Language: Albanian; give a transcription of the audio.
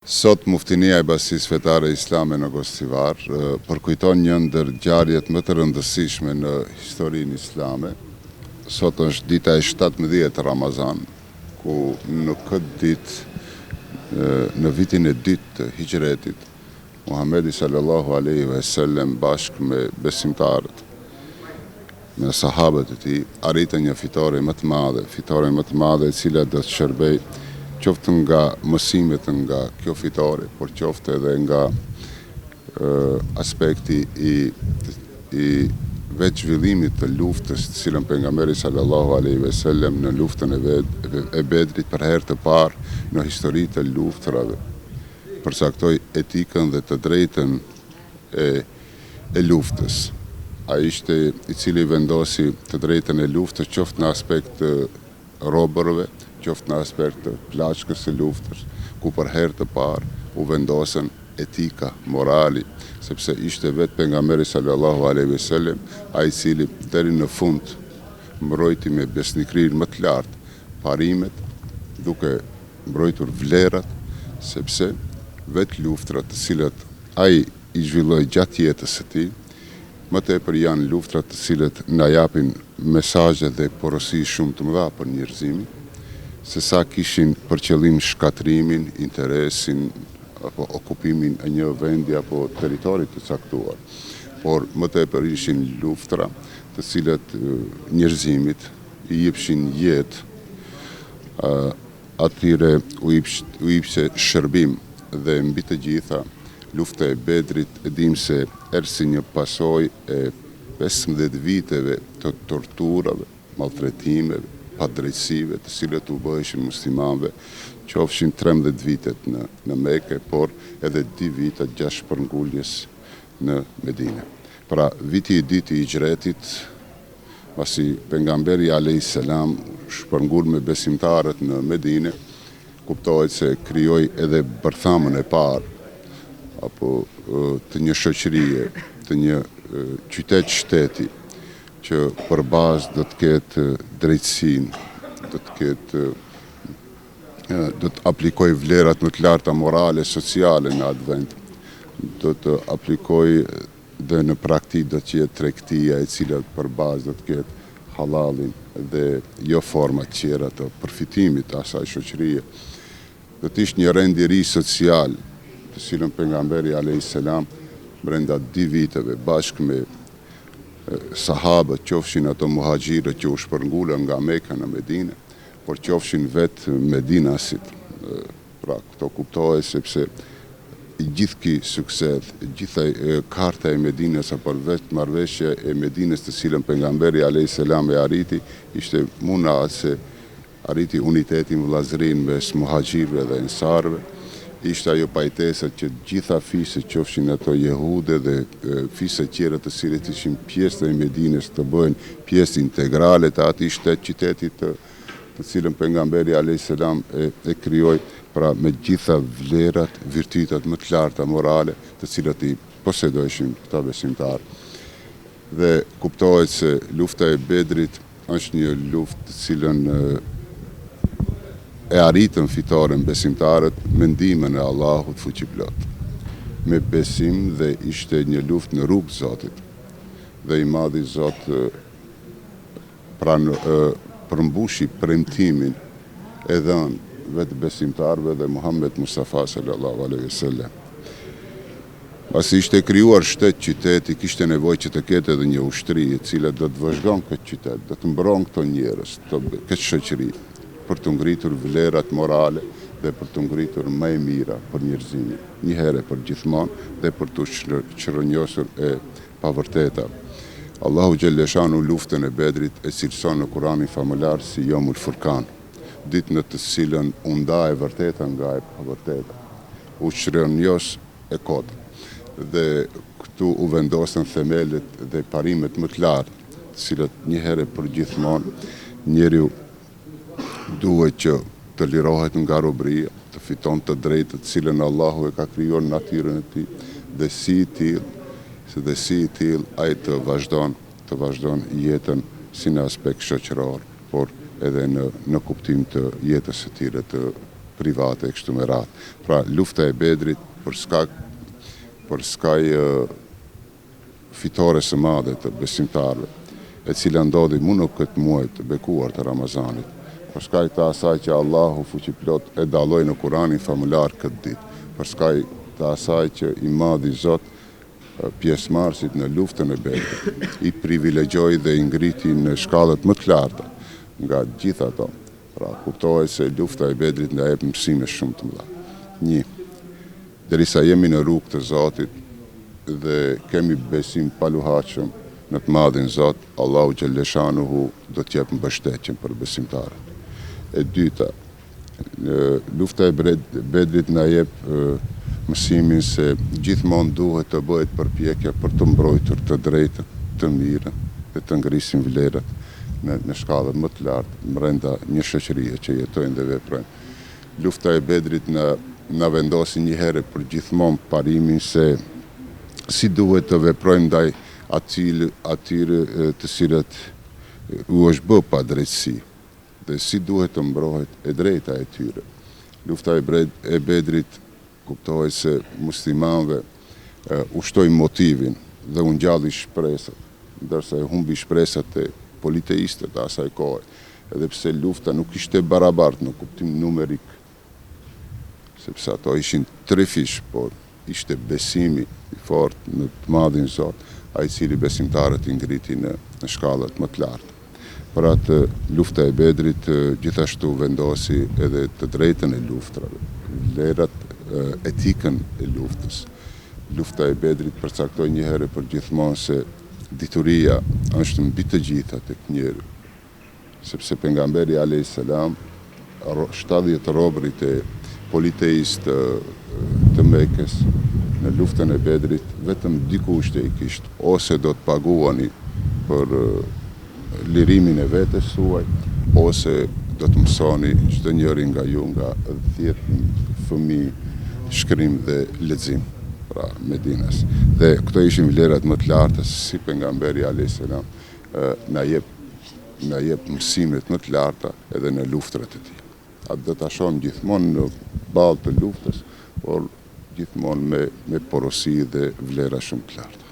Sot Muftinia e Bashkisë Fetare Islame në Gostivar përkujton një ndër ngjarjet më të rëndësishme në historinë islame. Sot është dita e 17 Ramazan, ku në këtë ditë, në vitin e dytë të hijretit, Muhamedi sallallahu alaihi wasallam bashkë me besimtarët, me sahabët e tij, arritën një fitore më të madhe e cila do të shërbej qoftë nga mësimet nga kjo fitore, por qoftë edhe nga aspekti i vetë zhvillimit të luftës të cilën pejgamberi sallallahu alaihi wasallam në luftën e Bedrit për herë të parë në historitë të luftrave përcaktoi etikën dhe të drejtën e luftës. Ai ishte i cili vendosi të drejtën e luftës qoftë në aspekt të robërve, qoftë në aspekt të plaçkës së luftës, ku për herë të parë u vendosën etika, morali, sepse ishte vetë pejgamberi sallallahu alaihi wasallam ai i cili deri në fund mbrojti me besnikërinë më të lartë parimet, duke mbrojtur vlerat, sepse vetë luftrat të cilat ai i zhvilloi gjatë jetës së tij, më tepër janë luftrat të cilat na japin mesazhe dhe porosi shumë të mëdha për njerëzimin, se sa kishin për qëllim shkatrimin, interesin apo okupimin e një vendi apo territorit të caktuar. Por më tepër ishin luftra të cilat njerëzimit i jepshin jetë, atyre u jepse shërbim dhe mbi të gjitha lufta e Bedrit e dim se ersi një pasojë e 15 viteve të torturave, maltretimeve, padrejtësive të cilat u bëheshin muslimanëve, qofshin 13 vitet në Mekë, por edhe 2 vite 6 shpërnguljes në Medinë. Pra, viti i dytë i hijretit, pasi pejgamberi alayhis salam shpërngul me besimtarët në Medinë, kuptohet se krijoi edhe bërthamën e parë apo të një shoqërie, të një qytet-shteti që për bazë do të ketë drejtësinë, do të aplikoj vlerat më të larta morale, sociale në atë vend, do të aplikoj dhe në praktikë do të jetë tregtia e cila për bazë do të ketë halalin dhe jo forma të tjera të përfitimit të asaj shoqërie. Do të ishte një rendiri social, të cilën pejgamberi alayhis salam brenda 2 viteve bashkë me sahabët, qofshin ato muhaxhirët që u shpërngulën nga Mekka në Medinë, por qofshin vetë medinasit. Pra, këto kuptohet sepse gjithë ky sukses, gjitha karta e Medinës apo vetë marrëveshja e Medinës të cilën pejgamberi alayhis salam e arriti, ishte muna se arriti unitetin vëllazërin mes muhaxhirëve dhe ensarëve. Ishte ajo pajtesa që gjitha fiset, qofshin ato jehude dhe fiset tjera të cilët ishin pjesë të Medinës të bëhen pjesë integrale të atij qytetit të cilën pejgamberi alayhis salam e krijoi, pra me gjitha vlerat, virtytet më të larta morale të cilat i posedojshin këta besimtarë. Dhe kuptohet se lufta e Bedrit është një luftë të cilën e arritën fitoren besimtarët me ndihmën e Allahut fuqiplot, me besim, dhe ishte një luftë në rrugë të Zotit. Dhe i madhi Zot përmbushi premtimin e dhënë vetë besimtarëve dhe Muhammed Mustafa sallallahu alaihi wasallam. Pasi ishte krijuar shtet qyteti, kishte nevojë që të ketë edhe një ushtri e cila do të vazhdon këtë qytet, do të mbron këto njerëz, këtë shoqëri, për të ngritur vlerat morale dhe për të ngritur më e mira për njerëzimin, një herë për gjithmonë dhe për të çrënjosur e pavërteta. Allahu xhalleshanu luftën e Bedrit e cilëson në Kur'anin famullar si Yomul Furqan, ditë në të cilën u nda e vërteta nga e pavërteta, u çrënjos e kota. Dhe këtu u vendosën themelet dhe parimet më të lartë, të cilat një herë për gjithmonë njeriu duhet që të lirohet nga robëria, të fiton të drejtë të cilën Allahu e ka krijuar në natyrën e tij, dhe si i tillë ai të vazhdon jetën si në aspekt shoqëror, por edhe në kuptim të jetës së tij të private e kështu me radhë. Pra lufta e Bedrit për skaj fitore së madhe të besimtarëve, e cila ndodhi mu në këtë muaj të bekuar të Ramazanit, për shkaj të asaj që Allahu fuqiplot e dalloi në Kuranin famullar këtë ditë, për shkaj të asaj që i madhi Zot pjesëmarrësit në luftën e Bedrit i privilegjoi dhe i ngriti në shkallët më të larta nga gjitha ato. Pra kuptohet se lufta e Bedrit na jep mësime shumë të mëdha. 1. Derisa jemi në rrugë të Zotit dhe kemi besim paluhatshëm në të madhin Zot, Allahu Gjellëshanuhu do t'jep mbështetjen për besimtarët. E dyta, lufta e Bedrit na jep mësimin se gjithmonë duhet të bëhet përpjekja për të mbrojtur të drejtën, të mirën dhe të ngrisim vlerat në shkallët më të lartë brenda një shoqërie që jetojnë dhe veprojnë. Lufta e Bedrit na vendosi një herë për gjithmonë parimin se si duhet të veprojmë ndaj atyre të cilët u është bë pa drejtësi dhe si duhet të mbrohet e drejta e tyre. Lufta e Bedrit kuptohet se muslimanëve ushtoi motivin dhe u ngjalli shpresat, ndërsa e humbi shpresat e politeistët e asaj kohe, edhe pse lufta nuk ishte barabartë në kuptim numerik, sepse ato ishin trefish, por ishte besimi i fortë në të madhin Zot, ai cili besimtarët i ngriti në shkallët më të larta. Për atë lufta e Bedrit gjithashtu vendosi edhe të drejtën e luftrave, vlerat, etikën e luftës. Lufta e Bedrit përcaktoi një herë për gjithmonë se dituria është mbi të gjitha tek njeriu, sepse pejgamberi alayhis salam 70 robërit e politeistë të Mekës në luftën e Bedrit vetëm dikush i kishte ose do të paguani për lirimin e vetes suaj, ose do të mësoni çdo njëri nga ju nga 10 fëmijë shkrim dhe lexim, pra Medinas. Dhe këto ishin vlerat më të larta si pejgamberi alayhis salam na jep mësimet më të larta edhe në luftrat e tij. Atë do ta shohim gjithmonë në ballë të luftës, por gjithmonë me porosi dhe vlera shumë të larta.